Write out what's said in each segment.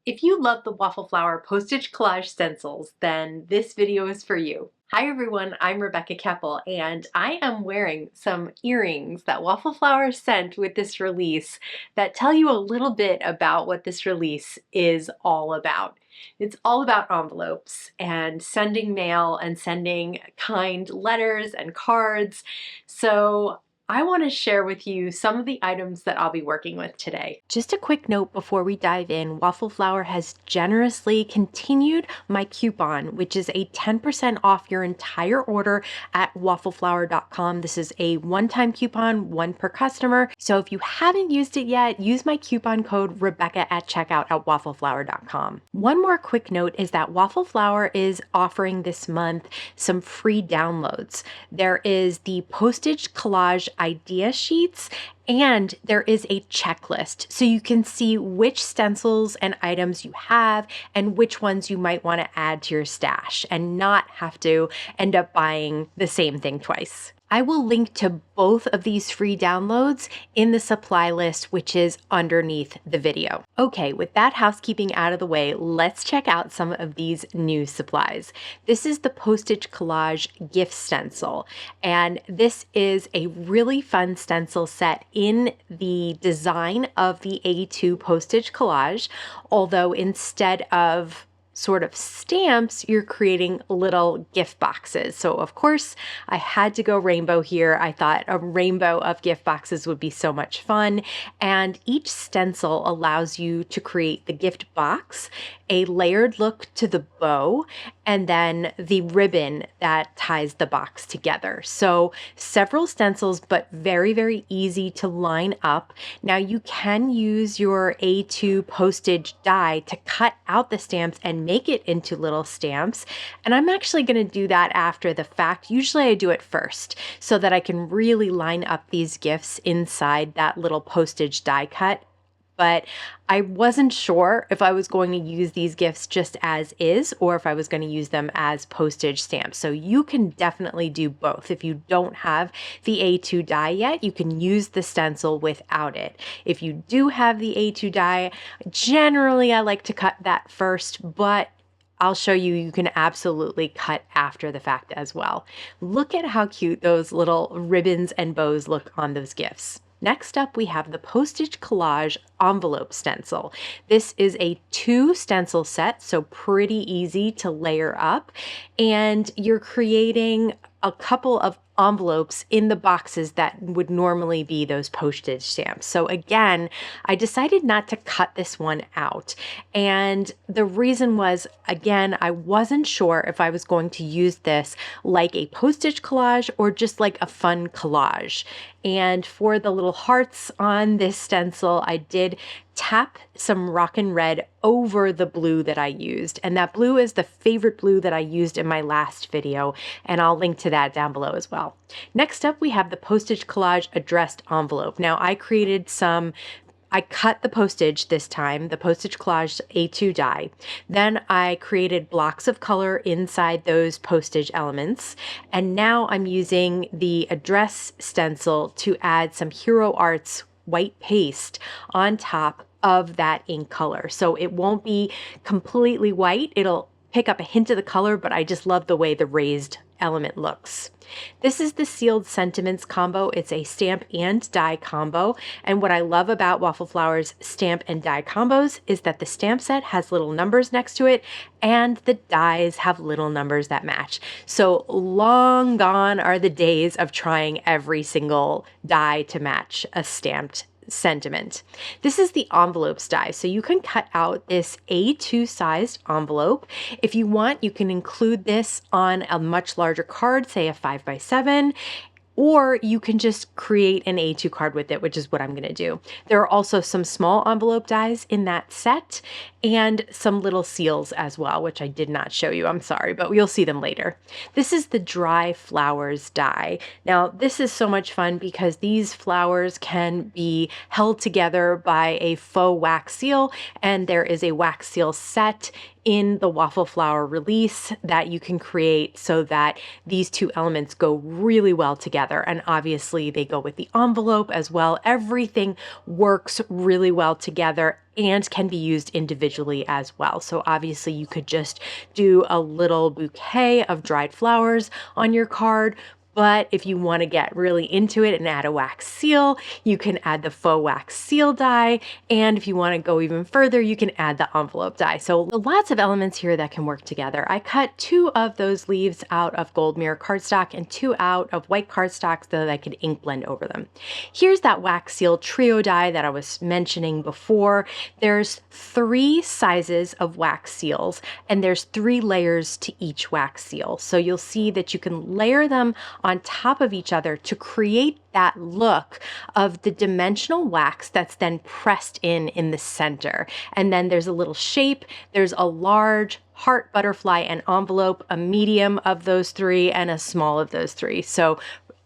If you love the Waffle Flower Postage Collage Stencils, then this video is for you. Hi everyone, I'm Rebecca Keppel, and I am wearing some earrings that Waffle Flower sent with this release that tell you a little bit about what this release is all about. It's all about envelopes and sending mail and sending kind letters and cards. So I want to share with you some of the items that I'll be working with today. Just a quick note before we dive in, Waffle Flower has generously continued my coupon, which is a 10% off your entire order at waffleflower.com. This is a one-time coupon, one per customer. So if you haven't used it yet, use my coupon code Rebecca at checkout at waffleflower.com. One more quick note is that Waffle Flower is offering this month some free downloads. There is the Postage Collage idea sheets, and there is a checklist so you can see which stencils and items you have and which ones you might want to add to your stash and not have to end up buying the same thing twice. I will link to both of these free downloads in the supply list, which is underneath the video. Okay, with that housekeeping out of the way, let's check out some of these new supplies. This is the Postage Collage gift stencil, and this is a really fun stencil set in the design of the A2 Postage Collage, although instead of sort of stamps, you're creating little gift boxes. So of course I had to go rainbow here. I thought a rainbow of gift boxes would be so much fun. And each stencil allows you to create the gift box, a layered look to the bow, and then the ribbon that ties the box together. So several stencils, but very, very easy to line up. Now you can use your A2 postage die to cut out the stamps and make it into little stamps. And I'm actually going to do that after the fact. Usually I do it first so that I can really line up these gifts inside that little postage die cut. But I wasn't sure if I was going to use these gifts just as is or if I was going to use them as postage stamps. So you can definitely do both. If you don't have the A2 die yet, you can use the stencil without it. If you do have the A2 die, generally I like to cut that first, but I'll show you, you can absolutely cut after the fact as well. Look at how cute those little ribbons and bows look on those gifts. Next up, we have the Postage Collage envelope stencil. This is a 2 stencil set, so pretty easy to layer up. And you're creating a couple of envelopes in the boxes that would normally be those postage stamps. So again, I decided not to cut this one out. And the reason was, again, I wasn't sure if I was going to use this like a postage collage or just like a fun collage. And for the little hearts on this stencil, I did tap some Rockin' Red over the blue that I used. And that blue is the favorite blue that I used in my last video, and I'll link to that down below as well. Next up, we have the Postage Collage addressed envelope. Now I cut the postage this time, the Postage Collage A2 die. Then I created blocks of color inside those postage elements. And now I'm using the address stencil to add some Hero Arts white paste on top of that ink color. So it won't be completely white. It'll pick up a hint of the color, but I just love the way the raised element looks. This is the Sealed Sentiments combo. It's a stamp and die combo. And what I love about Waffle Flower's stamp and die combos is that the stamp set has little numbers next to it and the dies have little numbers that match. So long gone are the days of trying every single die to match a stamped sentiment. This is the envelopes die. So you can cut out this A2 sized envelope. If you want, you can include this on a much larger card, say a 5x7, or you can just create an A2 card with it, which is what I'm going to do. There are also some small envelope dies in that set and some little seals as well, which I did not show you. I'm sorry, but you'll see them later. This is the Dry Flowers die. Now, this is so much fun because these flowers can be held together by a faux wax seal, and there is a wax seal set in the Waffle Flower release that you can create so that these two elements go really well together. And obviously they go with the envelope as well. Everything works really well together. and can be used individually as well. So obviously you could just do a little bouquet of dried flowers on your card. But if you want to get really into it and add a wax seal, you can add the faux wax seal die. And if you want to go even further, you can add the envelope die. So lots of elements here that can work together. I cut 2 of those leaves out of gold mirror cardstock and 2 out of white cardstock so that I could ink blend over them. Here's that wax seal trio die that I was mentioning before. There's 3 sizes of wax seals and there's 3 layers to each wax seal. So you'll see that you can layer them on top of each other to create that look of the dimensional wax that's then pressed in the center. And then there's a little shape, there's a large heart, butterfly, and envelope, a medium of those 3, and a small of those 3. So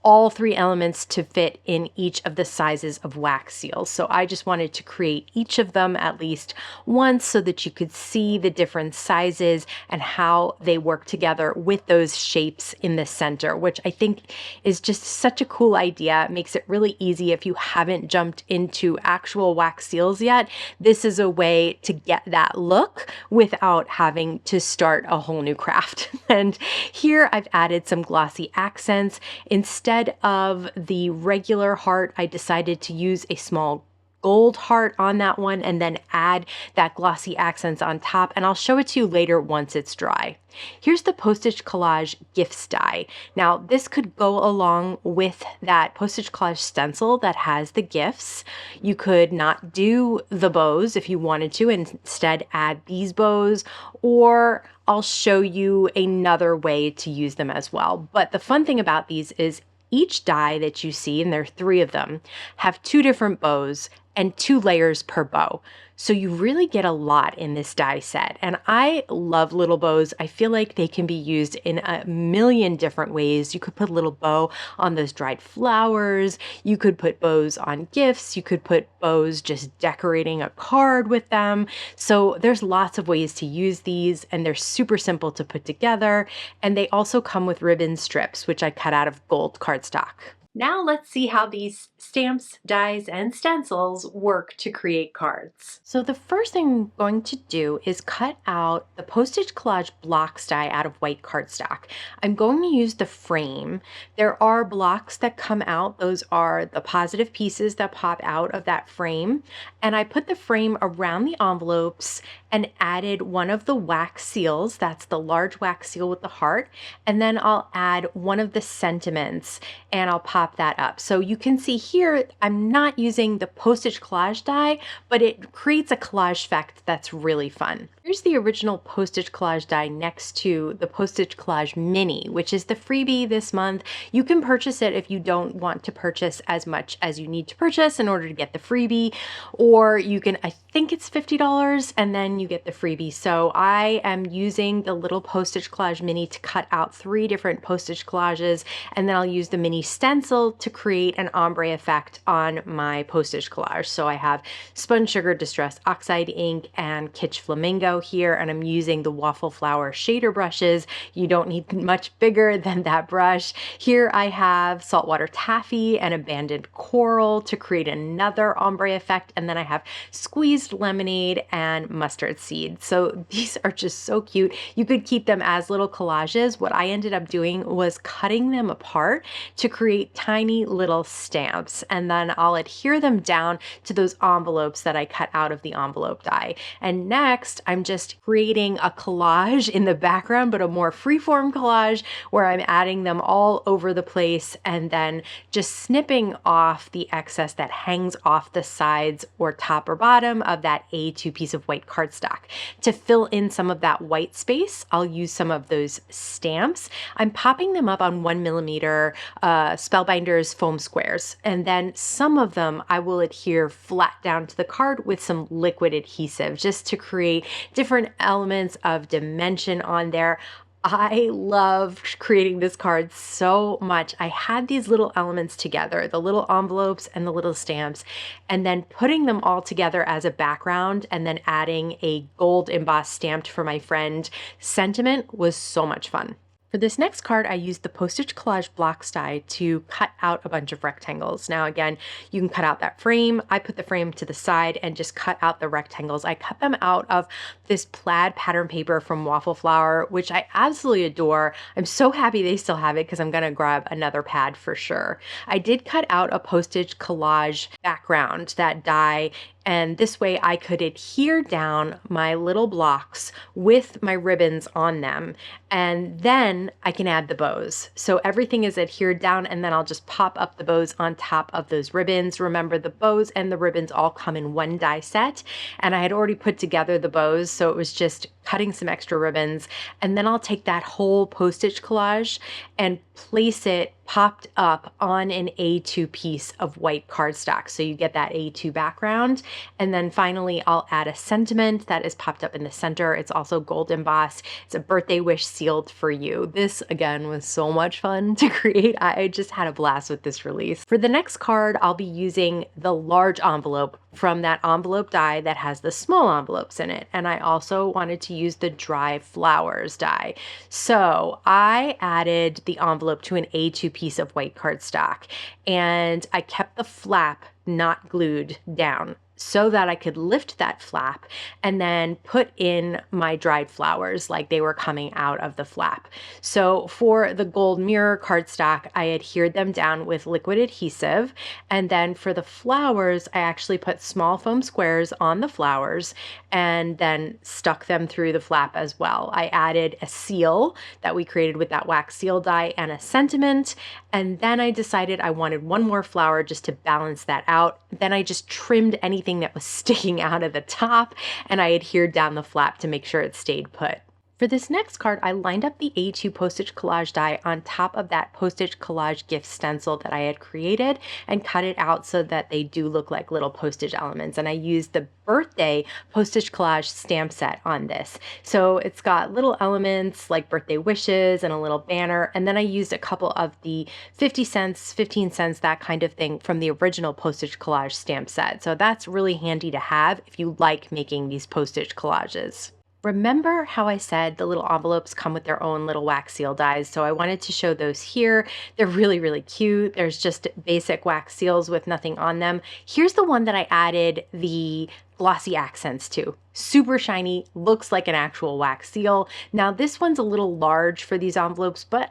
all 3 elements to fit in each of the sizes of wax seals. So I just wanted to create each of them at least once so that you could see the different sizes and how they work together with those shapes in the center, which I think is just such a cool idea. It makes it really easy if you haven't jumped into actual wax seals yet. This is a way to get that look without having to start a whole new craft. And here I've added some glossy accents. Instead of the regular heart, I decided to use a small gold heart on that one and then add that glossy accents on top, and I'll show it to you later once it's dry. Here's the Postage Collage Gifts die. Now this could go along with that Postage Collage stencil that has the gifts. You could not do the bows if you wanted to and instead add these bows, or I'll show you another way to use them as well. But the fun thing about these is each die that you see, and there are 3 of them, have 2 different bows and 2 layers per bow. So you really get a lot in this die set. And I love little bows. I feel like they can be used in a million different ways. You could put a little bow on those dried flowers. You could put bows on gifts. You could put bows just decorating a card with them. So there's lots of ways to use these, and they're super simple to put together. And they also come with ribbon strips, which I cut out of gold cardstock. Now let's see how these stamps, dies, and stencils work to create cards. So the first thing I'm going to do is cut out the Postage Collage blocks die out of white cardstock. I'm going to use the frame. There are blocks that come out. Those are the positive pieces that pop out of that frame. And I put the frame around the envelopes and added one of the wax seals. That's the large wax seal with the heart. And then I'll add one of the sentiments and I'll pop that up. So you can see here, I'm not using the Postage Collage die, but it creates a collage effect that's really fun. Here's the original Postage Collage die next to the Postage Collage Mini, which is the freebie this month. You can purchase it if you don't want to purchase as much as you need to purchase in order to get the freebie, or you can, I think it's $50 and then you get the freebie. So I am using the little Postage Collage Mini to cut out 3 different postage collages, and then I'll use the mini stencil to create an ombre effect on my postage collage. So I have Spun Sugar Distress Oxide ink and Kitsch Flamingo here, and I'm using the Waffle Flower shader brushes. You don't need much bigger than that brush. Here I have Saltwater Taffy and Abandoned Coral to create another ombre effect, and then I have Squeezed Lemonade and Mustard Seed. So these are just so cute. You could keep them as little collages. What I ended up doing was cutting them apart to create tiny little stamps, and then I'll adhere them down to those envelopes that I cut out of the envelope die. And next I'm just creating a collage in the background, but a more freeform collage where I'm adding them all over the place and then just snipping off the excess that hangs off the sides or top or bottom of that A2 piece of white cardstock. To fill in some of that white space, I'll use some of those stamps. I'm popping them up on 1mm Spellbinders foam squares, and then some of them I will adhere flat down to the card with some liquid adhesive just to create different elements of dimension on there. I love creating this card so much. I had these little elements together, the little envelopes and the little stamps, and then putting them all together as a background and then adding a gold embossed stamp for my friend sentiment was so much fun. For this next card, I used the Postage Collage die to cut out a bunch of rectangles. Now again, you can cut out that frame. I put the frame to the side and just cut out the rectangles. I cut them out of this plaid pattern paper from Waffle Flower, which I absolutely adore. I'm so happy they still have it because I'm gonna grab another pad for sure. I did cut out a Postage Collage background, that die, and this way I could adhere down my little blocks with my ribbons on them, and then I can add the bows. So everything is adhered down, and then I'll just pop up the bows on top of those ribbons. Remember, the bows and the ribbons all come in one die set, and I had already put together the bows, so it was just cutting some extra ribbons. And then I'll take that whole postage collage and place it popped up on an A2 piece of white cardstock. So you get that A2 background. And then finally, I'll add a sentiment that is popped up in the center. It's also gold embossed. It's a birthday wish sealed for you. This, again, was so much fun to create. I just had a blast with this release. For the next card, I'll be using the large envelope from that envelope die that has the small envelopes in it. And I also wanted to use the dry flowers die. So I added the envelope to an A2 piece of white cardstock, and I kept the flap not glued down so that I could lift that flap and then put in my dried flowers like they were coming out of the flap. So for the gold mirror cardstock, I adhered them down with liquid adhesive. And then for the flowers, I actually put small foam squares on the flowers and then stuck them through the flap as well. I added a seal that we created with that wax seal die and a sentiment. And then I decided I wanted one more flower just to balance that out. Then I just trimmed anything that was sticking out of the top, and I adhered down the flap to make sure it stayed put. For this next card, I lined up the A2 Postage Collage die on top of that Postage Collage gift stencil that I had created and cut it out so that they do look like little postage elements. And I used the birthday Postage Collage stamp set on this. So it's got little elements like birthday wishes and a little banner. And then I used a couple of the 50 cents, 15 cents, that kind of thing from the original Postage Collage stamp set. So that's really handy to have if you like making these postage collages. Remember how I said the little envelopes come with their own little wax seal dies? So I wanted to show those here. They're really, really cute. There's just basic wax seals with nothing on them. Here's the one that I added the glossy accents to. Super shiny, looks like an actual wax seal. Now this one's a little large for these envelopes, but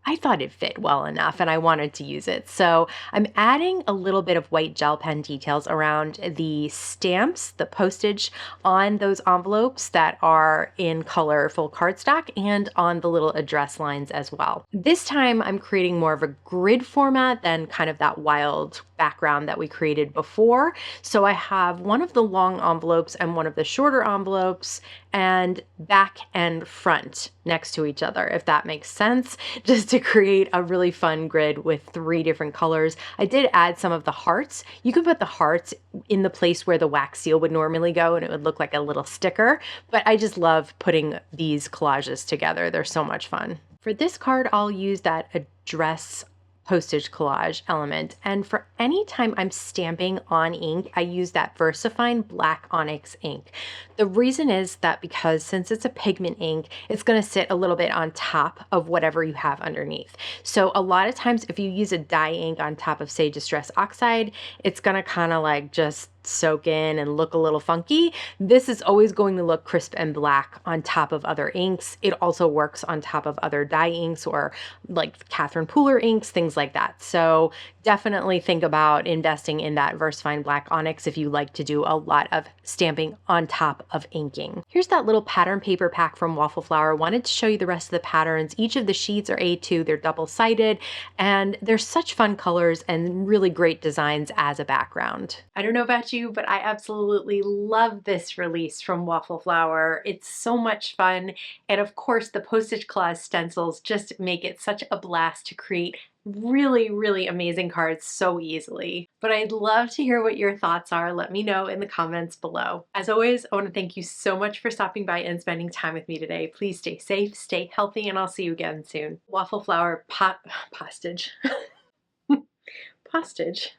I thought it fit well enough and I wanted to use it. So I'm adding a little bit of white gel pen details around the stamps, the postage on those envelopes that are in colorful cardstock and on the little address lines as well. This time I'm creating more of a grid format than kind of that wild background that we created before. So I have one of the long envelopes and one of the shorter envelopes and back and front next to each other, if that makes sense, just to create a really fun grid with 3 different colors. I did add some of the hearts. You can put the hearts in the place where the wax seal would normally go and it would look like a little sticker, but I just love putting these collages together. They're so much fun. For this card, I'll use that address postage collage element. And for any time I'm stamping on ink, I use that VersaFine Black Onyx ink. The reason is that because since it's a pigment ink, it's going to sit a little bit on top of whatever you have underneath. So a lot of times if you use a dye ink on top of, say, Distress Oxide, it's going to kind of like just soak in and look a little funky. This is always going to look crisp and black on top of other inks. It also works on top of other dye inks or like Catherine Pooler inks, things like that. So definitely think about investing in that VersaFine Black Onyx if you like to do a lot of stamping on top of inking. Here's that little pattern paper pack from Waffle Flower. Wanted to show you the rest of the patterns. Each of the sheets are A2, they're double-sided, and they're such fun colors and really great designs as a background. I don't know about you, but I absolutely love this release from Waffle Flower. It's so much fun. And of course, the Postage Collage stencils just make it such a blast to create really, really amazing cards so easily. But I'd love to hear what your thoughts are. Let me know in the comments below. As always, I want to thank you so much for stopping by and spending time with me today. Please stay safe, stay healthy, and I'll see you again soon. Waffle Flower postage. Postage.